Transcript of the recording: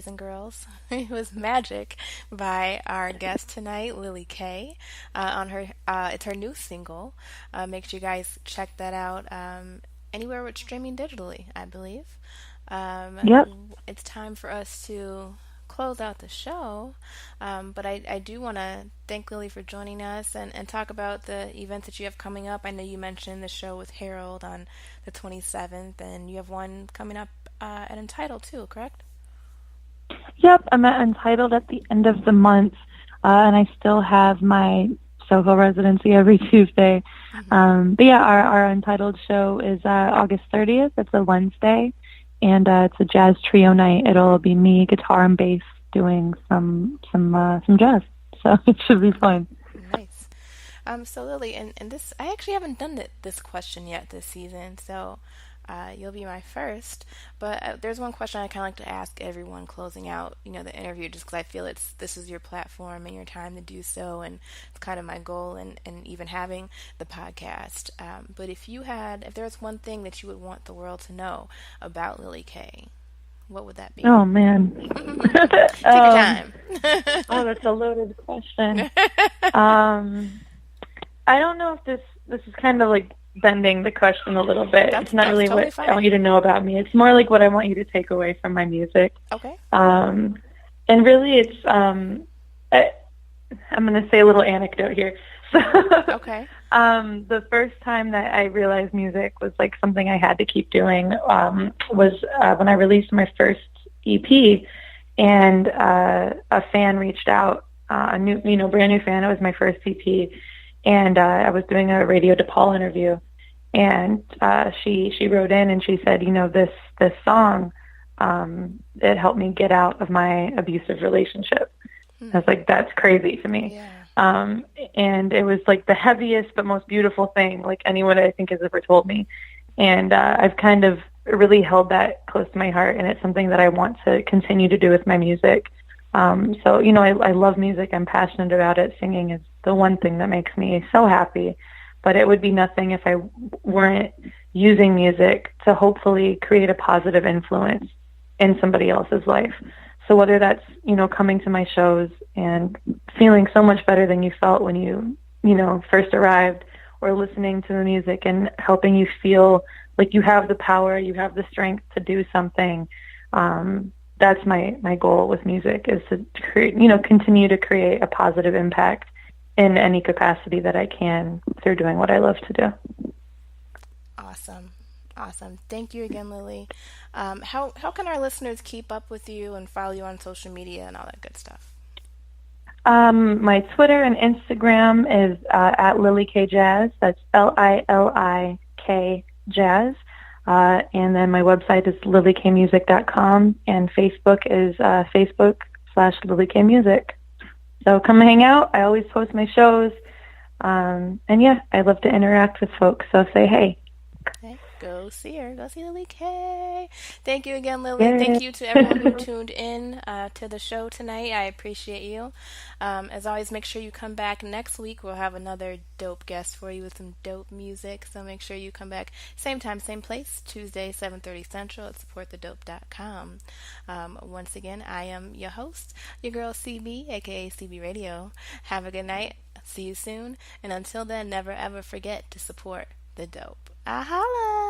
boys and girls. It was Magic by our guest tonight, Lili K. It's her new single. Make sure you guys check that out anywhere with streaming digitally, I believe. Yep. It's time for us to close out the show, but I do want to thank Lily for joining us and talk about the events that you have coming up. I know you mentioned the show with Harold on the 27th, and you have one coming up at Entitled too, correct? Yep. I'm at Untitled at the end of the month, and I still have my Soho residency every Tuesday. Mm-hmm. But yeah, our Untitled show is August 30th. It's a Wednesday, and it's a jazz trio night. It'll be me, guitar and bass, doing some jazz. So it should be fun. Nice. So Lily, and this I actually haven't done this question yet this season, so you'll be my first. But there's one question I kind of like to ask everyone closing out, the interview, just because I feel this is your platform and your time to do so, and it's kind of my goal, and even having the podcast. But if there was one thing that you would want the world to know about Lily K, what would that be? Oh man. Take your time. Oh, that's a loaded question. Um, I don't know if this is kind of like bending the question a little bit. It's not That's really totally what I fine. want you to know about me. It's more like what I want you to take away from my music. Okay. And really, I'm going to say a little anecdote here. So, Okay. the first time that I realized music was like something I had to keep doing was when I released my first EP, and a fan reached out, a new, brand new fan. It was my first EP, and I was doing a Radio DePaul interview, and she wrote in and she said, this song, it helped me get out of my abusive relationship. I was like, that's crazy to me. Yeah. And it was like the heaviest but most beautiful thing like anyone I think has ever told me. And I've kind of really held that close to my heart, and it's something that I want to continue to do with my music. So, I love music. I'm passionate about it. Singing is the one thing that makes me so happy. But it would be nothing if I weren't using music to hopefully create a positive influence in somebody else's life. So whether that's, coming to my shows and feeling so much better than you felt when you, first arrived, or listening to the music and helping you feel like you have the power, you have the strength to do something. That's my goal with music, is to create, continue to create a positive impact in any capacity that I can through doing what I love to do. Awesome. Awesome. Thank you again, Lily. How can our listeners keep up with you and follow you on social media and all that good stuff? My Twitter and Instagram is at Lili K Jazz. That's LILIK Jazz. And then my website is lilikmusic.com, and Facebook is Facebook/LiliKmusic. So come hang out. I always post my shows. And yeah, I love to interact with folks. So say hey. Okay. Go see her. Go see Lily K. Thank you again, Lily. Yeah. Thank you to everyone who tuned in to the show tonight. I appreciate you. As always, make sure you come back next week. We'll have another dope guest for you with some dope music. So make sure you come back same time, same place, Tuesday, 7:30 Central at supportthedope.com. Once again, I am your host, your girl CB, aka CB Radio. Have a good night. See you soon. And until then, never ever forget to support the dope. Ahala!